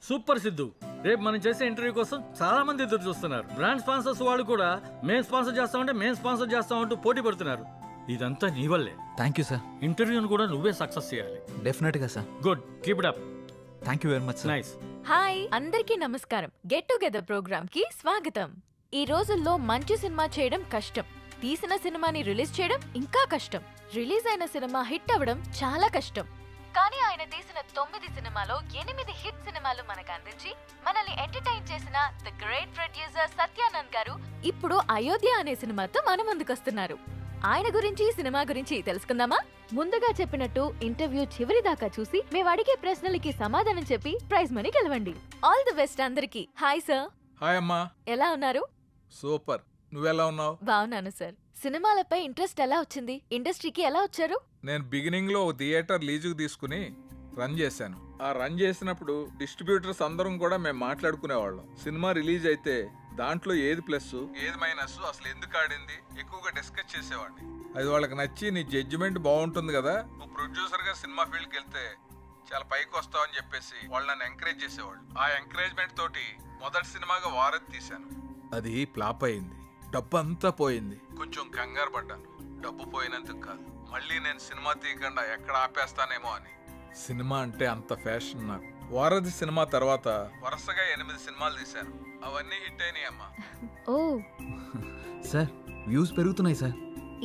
Super Siddhu. రేపు మనం చేసే ఇంటర్వ్యూ కోసం చాలా మంది ఎదురు చూస్తున్నారు. బ్రాండ్ స్పాన్సర్స్ వాళ్ళు కూడా మేము స్పాన్సర్ చేస్తామంటే మేము స్పాన్సర్ చేస్తామంటూ పోటీ పడుతున్నారు. ఇదంతా నీ వల్లే. Thank you sir. ఇంటర్వ్యూని కూడా నువ్వే సక్సెస్ చేయాలి. డెఫినెట్గా sir. Good, keep it up. Thank you very much sir. Nice. Hi అందరికీ నమస్కారం. గెట్ టుగెదర్ ప్రోగ్రామ్ కి స్వాగతం. ఈ రోజుల్లో మంచి సినిమా చేయడం కష్టం, తీసిన సినిమాని రిలీజ్ చేయడం ఇంకా కష్టం, రిలీజ్ అయిన సినిమా హిట్ అవ్వడం చాలా కష్టం. కానీ ఆయన తీసిన 9 సినిమాలో 8 హిట్ సినిమాలు మనకు అందించి మనల్ని ఎంటర్టైన్ చేసిన ది గ్రేట్ ప్రొడ్యూసర్ సత్యానంద్ గారు ఇప్పుడు అయోధ్య అనే సినిమాతో మన ముందుకొస్తున్నారు. ఆయన గురించి సినిమా గురించి తెలుసుకుందామా? ముందుగా చెప్పినట్టు ఇంటర్వ్యూ చివరి దాకా చూసి మేము అడిగే ప్రశ్నలకి సమాధానం చెప్పి ప్రైజ్ మనీ గెలవండి. ఆల్ ది బెస్ట్ అందరికి. Hi sir. హాయ్ అమ్మా. ఎలా ఉన్నారు? సూపర్. నువ్వెలా ఉన్నావు? బాగున్నాను సార్. సినిమాలపై ఇంట్రెస్ట్ ఎలా వచ్చింది? ఇండస్ట్రీకి ఎలా వచ్చారు? నేను బిగినింగ్ లో ఒక థియేటర్ లీజుకు తీసుకుని రన్ చేశాను. ఆ రన్ చేసినప్పుడు డిస్ట్రిబ్యూటర్స్ అందరం కూడా మేము మాట్లాడుకునేవాళ్ళం. సినిమా రిలీజ్ అయితే దాంట్లో ఏది ప్లస్ ఏది మైనస్, అసలు ఎందుకు ఆడింది ఎక్కువగా డిస్కస్ చేసేవాడిని. అది వాళ్ళకి నచ్చి నీ జడ్జిమెంట్ బాగుంటుంది కదా, నువ్వు ప్రొడ్యూసర్ గా సినిమా ఫీల్డ్కి వెళ్తే చాలా పైకి వస్తావు అని చెప్పేసి వాళ్ళు నన్ను ఎంకరేజ్ చేసేవాళ్ళు. ఆ ఎంకరేజ్మెంట్ తోటి మొదటి సినిమాగా వారధి తీశాను. అది ఫ్లాప్ అయింది, డబ్బు అంతా పోయింది. కొంచెం కంగారు పడ్డాను. డబ్బు పోయినందుకు కాదు, మళ్ళీ నేను సినిమా తీయకుండా ఎక్కడ ఆపేస్తానేమో అని. సినిమా అంటే అంత ఫ్యాషన్ నాకు. వారధి సినిమా తర్వాత వరుసగా 8 సినిమాలు తీశాను. అవన్నీ హిట్ అయినాయి అమ్మా. ఓ సార్ వ్యూస్ పెరుగుతున్నాయి సార్.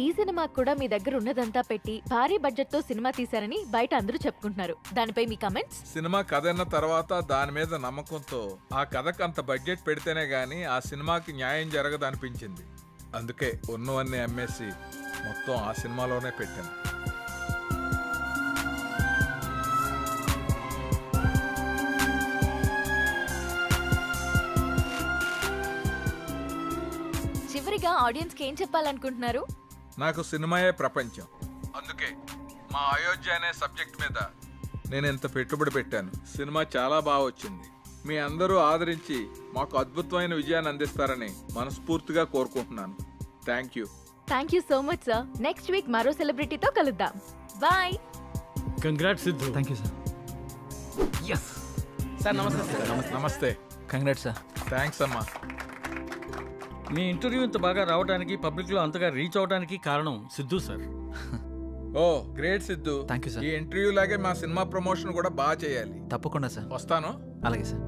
ఈ సినిమా కూడా మీ దగ్గర ఉన్నదంతా పెట్టి భారీ బడ్జెట్ తో సినిమా తీశారని బయట అందరూ చెప్పుకుంటున్నారు. దానిపై మీ కమెంట్స్? సినిమా కథ అన్న తర్వాత దాని మీద నమ్మకంతో ఆ కథకు అంత బడ్జెట్ పెడితేనే గానీ ఆ సినిమాకి న్యాయం జరగదు అనిపించింది. అందుకే ఉన్నవన్నీ అమ్మేసి మొత్తం ఆ సినిమాలోనే పెట్టాను. చివరిగా ఆడియన్స్ కి ఏం చెప్పాలనుకుంటున్నారు? నాకు సినిమాయే ప్రపంచం. అందుకే మా అయోధ్య అనే సబ్జెక్ట్ మీద నేను ఎంత పెట్టుబడి పెట్టాను. సినిమా చాలా బాగా వచ్చింది. మీ అందరూ ఆదరించి మాకు అద్భుతమైన విజయాన్ని అందిస్తారని మనస్ఫూర్తిగా కోరుకుంటున్నాను. Thank you. Thank you so much sir. Next week మరో సెలబ్రిటీతో కలుద్దాం. Bye. Congrats Siddhu. Thank you sir. Yes sir. నమస్తే. నమస్తే. Congrats sir. థ్యాంక్స్ అమ్మా. మీ ఇంటర్వ్యూ ఇంత బాగా రావడానికి, పబ్లిక్ లో అంతగా రీచ్ అవడానికి కారణం Siddhu sir. Oh great Siddhu. Thank you sir. ఈ ఇంటర్వ్యూ లాగే మా సినిమా ప్రమోషన్ కూడా బాగా చేయాలి. తప్పకుండా సార్. వస్తాను. అలాగే sir.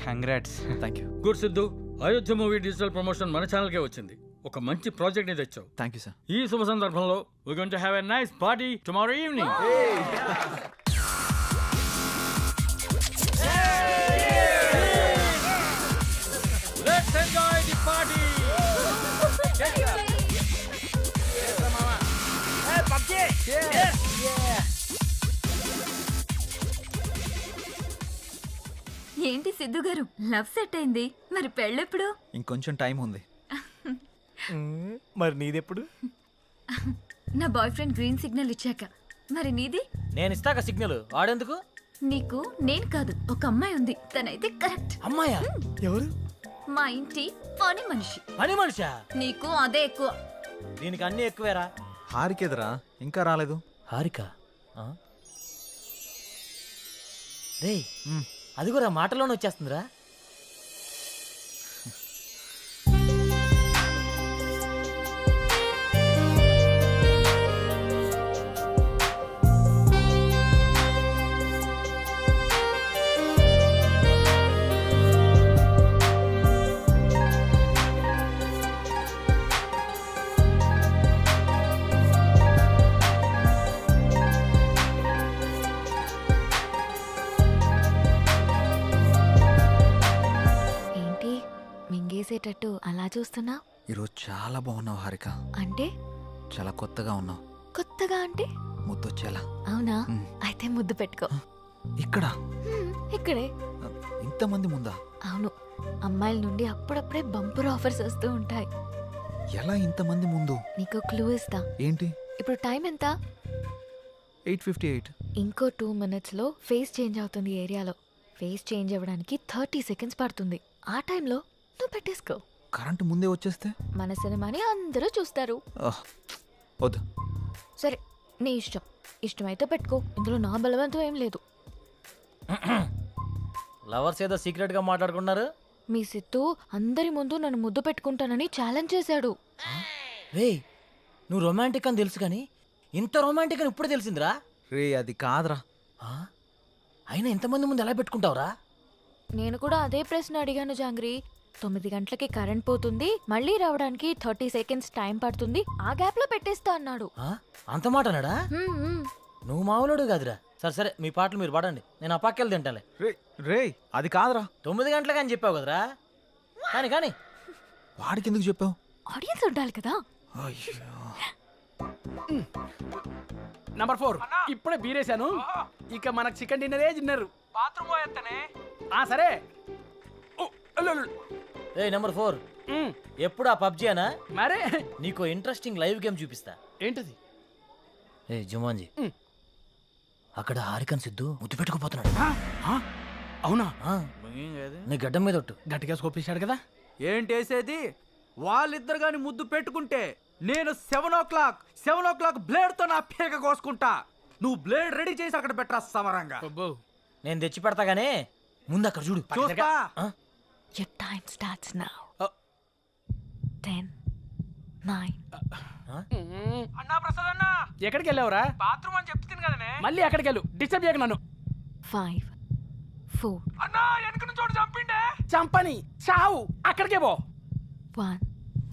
Congrats. Thank you. Good Siddhu. Ayodhya movie digital promotion మన ఛానల్కే వచ్చింది. ఒక మంచి ప్రాజెక్ట్ ని తెచ్చావు. Thank you sir. ఈ శుభ సందర్భంలో we're going to have a nice party tomorrow evening. Let's enjoy the party. ఏంటి సిద్ధు గారు, లవ్ సెట్ అయింది, మరి పెళ్ళెప్పుడు? ఇంకొంచెం టైం ఉంది. మరి నీదెప్పుడు? నా బాయ్ ఫ్రెండ్ గ్రీన్ సిగ్నల్ ఇచ్చాక. మరి నీది? నేను ఇస్తాక సిగ్నల్ వాడేందుకు? నీకు నేను కాదు, ఒక అమ్మాయి ఉంది, తనైతే కరెక్ట్. అమ్మాయా? ఎవరు? మా ఇంటి పని మనిషి. పని మనిషా? నీకు అదే ఎక్కువ. దీనికి అన్ని ఎక్కువేరా. హారికేదరా ఇంకా రాలేదు? హారిక రే, అది కూడా మాటలోనే వచ్చేస్తుందిరా. మింగేసేటట్టు అలా చూస్తున్నా? ఈరోజు చాలా బాగున్నావు హారిక. అంటే? చాలా కొత్తగా ఉన్నావు. కొత్తగా అంటే? ముద్దొచ్చేలా. అవునా? అయితే ముద్దు పెట్టుకో. ఇక్కడ? ఇక్కడే. ఇంతమంది ముందా? అవును, అమ్మాయిల నుండి అప్పుడప్పుడే బంపర్ ఆఫర్స్ వస్తూ ఉంటాయి. ఎలా ఇంతమంది ముందు? నీకు క్లూ ఇస్తా. ఏంటి? ఇప్పుడు టైం ఎంత? 8:58. ఇంకో 2 minutes లో ఫేస్ చేంజ్ అవుతుంది ఏరియాలో. ఫేస్ చేంజ్ అవ్వడానికి 30 seconds పడుతుంది. ఆ టైంలో నువ్వు పెట్టేసుకో. కరెంటు ముందే వచ్చేస్తే? మన సినిమాని అందరూ చూస్తారు. వద్దు. సరే నీ ఇష్టం. ఇష్టమైతే పెట్టుకో, ఇందులో నా బలవంతం ఏం లేదు. లవర్స్ ఏదో సీక్రెట్ గా మాట్లాడుకున్నారు. మీ సిత్తు అందరి ముందు నన్ను ముద్దు పెట్టుకుంటానని ఛాలెంజ్ చేశాడు. రే నువ్వు రొమాంటిక్ అని తెలుసు కానీ ఇంత రొమాంటిక్ అని ఇప్పుడే తెలిసిందిరా. రే అది కాదురా. ఆ? అయినా ఎంతమంది ముందు ఎలా పెట్టుకుంటావురా? నేను కూడా అదే ప్రశ్న అడిగాను జాంగ్రీ. 9 గంటలకి కరెంట్ పోతుంది, మళ్ళీ రావడానికి 30 సెకండ్స్ టైం పడుతుంది, ఆ గ్యాప్ లో పెట్టేస్తా అన్నాడు. ఆ? అంత మాట అన్నాడా? హ్మ్, హ్మ్. నువ్వు మామూలుడు కాదురా. సరే సరే మీ పాటలు మీరు పాడండి, నేను ఆ పక్కెళ్ళి తింటాలే. రే రే అది కాదురా. 9 గంటలకు అని చెప్పావు కదరా. కానీ కానీ వాడికి ఎందుకు చెప్పావు? ఆడియన్స్ ఉండాలి కదా. నంబర్ 4 ఇప్పుడే బీరేశాను. ఇక మనకు చికెన్ డిన్నరే తిన్నారు. బాత్రూమ్ పోయేస్తానే. సరే. ఓ, అల్లు, అల్లు. ఏ నెంబర్ 4 ఉమ్, ఎప్పుడు ఆ పబ్జీ అనా? మరే నీకు ఇంట్రెస్టింగ్ లైవ్ గేమ్ చూపిస్తా. ఏంటది? ఏ జుమాన్జీ, ఉమ్. అక్కడ హారికన్ సిద్ధు ముద్దు పెట్టుకుపోతున్నాడు. అవునా? ఆ, నీ గడ్డం మీద ఒట్టు. గట్టిగా స్కోపించాడు కదా. ఏంటేసేది? వాళ్ళిద్దరు గాని ముద్దు పెట్టుకుంటే నేను 7 o'clock బ్లేడ్ తో నా పేక కోసుకుంటా. నువ్వు బ్లేడ్ రెడీ చేసి అక్కడ పెట్టరా సమరంగా. అబ్బో. నేను తెచ్చి పెడతా గానీ ముందు అక్కడ చూడు. చూస్తా. ఆ? Your time starts now. Oh. 10, 9. అన్నా ప్రసాద్ అన్న, ఎక్కడికి వెళ్ళావురా? బాత్రూమ్ అని చెప్తుంది కదనే. మళ్ళీ ఎక్కడికి వెళ్ళు, డిస్టర్బ్ చేయకు నన్ను. 5, 4, అన్నా వెనక నుంచి చోటు చంపిండే. చంపని చావు, అక్కడికే పో. 1,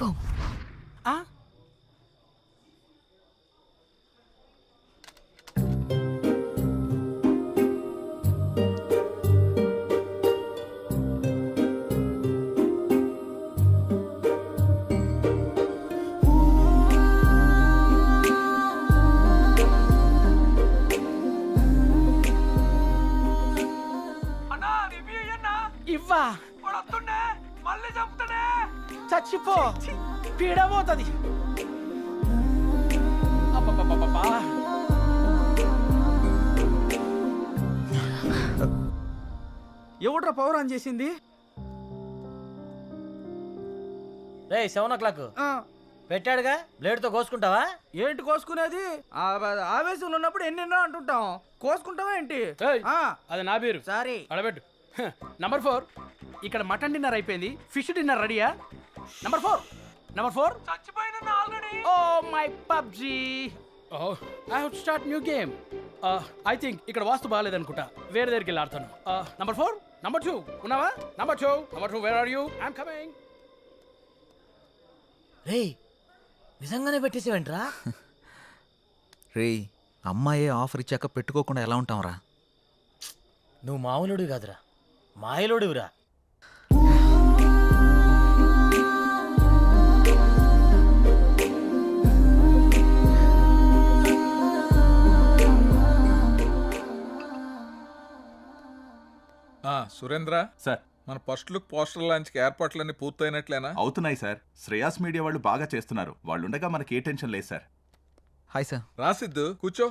boom. ఆ? అన్నా రివ్యూ అయ్యన్నా. ఇవ్వా వాడు వస్తుండే మళ్ళీ చంపుతాడే. చచ్చిపో, పీడబోతుంది. అబ్బబ్బబ్బబ్బా. ఎవడ్రా పవర్ ఆన్ చేసింది? రే 7 o'clock పెట్టాడుగా, బ్లేడ్ తో కోసుకుంటావా? ఏంటి కోసుకునేది? ఆవేశంలో ఉన్నప్పుడు ఎన్నెన్నో అంటుంటాం. కోసుకుంటావా ఏంటి? ఏయ్, ఆ, అది నా పేరు. సారీ. అడబెట్టు. నంబర్ 4 ఇక్కడ మటన్ డిన్నర్ అయిపోయింది, ఫిష్ డిన్నర్ రెడీయా? నంబర్ 4 చచ్చిపోయిన already. Oh my PUBG. Oh I have to start new game. I think ఇక్కడ వాస్తు బాగాలేదనుకుంటా, వేరే దగ్గరికి వెళ్ళి ఆడతాను. నంబర్ 4 నంబర్ 2 ఉన్నావా? Number 2 where are you? I'm coming. రే నిజంగానే పెట్టేసేవేంట్రా? రే అమ్మాయే ఆఫర్ ఇచ్చాక పెట్టుకోకుండా ఎలా ఉంటాంరా? నువ్వు మామూలుడు కాదురా, మాయలోడివిరా. సురేంద్ర సార్, మన ఫస్ట్ లుక్ పోస్టర్ లాంచ్కి ఏర్పాట్లన్నీ పూర్తయినట్లేనా? అవుతున్నాయి సార్. శ్రేయాస్ మీడియా వాళ్ళు బాగా చేస్తున్నారు. వాళ్ళుండగా మనకి ఏ టెన్షన్ లేదు సార్. Hi sir. రాసిద్దు కూర్చో.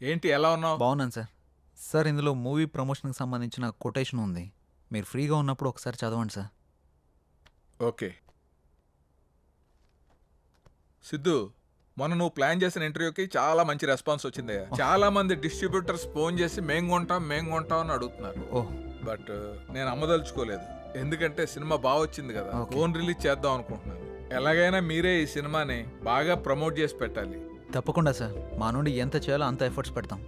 ఏంటి ఎలా ఉన్నావు? బాగున్నాను సార్. సార్ ఇందులో మూవీ ప్రమోషన్కి సంబంధించిన కొటేషన్ ఉంది, మీరు ఫ్రీగా ఉన్నప్పుడు ఒకసారి చదవండి సార్. ఓకే సిద్ధు, మొన్న నువ్వు ప్లాన్ చేసిన ఇంటర్వ్యూకి చాలా మంచి రెస్పాన్స్ వచ్చింది. చాలా మంది డిస్ట్రిబ్యూటర్స్ ఫోన్ చేసి మేం కొంటాం అని అడుగుతున్నారు. ఓహ్, బట్ నేను అమ్మదలుచుకోలేదు, ఎందుకంటే సినిమా బాగా వచ్చింది కదా. Okay. ఫోన్ రిలీజ్ చేద్దాం అనుకుంటున్నాను. ఎలాగైనా మీరే ఈ సినిమాని బాగా ప్రమోట్ చేసి పెట్టాలి. తప్పకుండా సార్, మా నుండి ఎంత చేయాలో అంత ఎఫర్ట్స్ పెడతాం.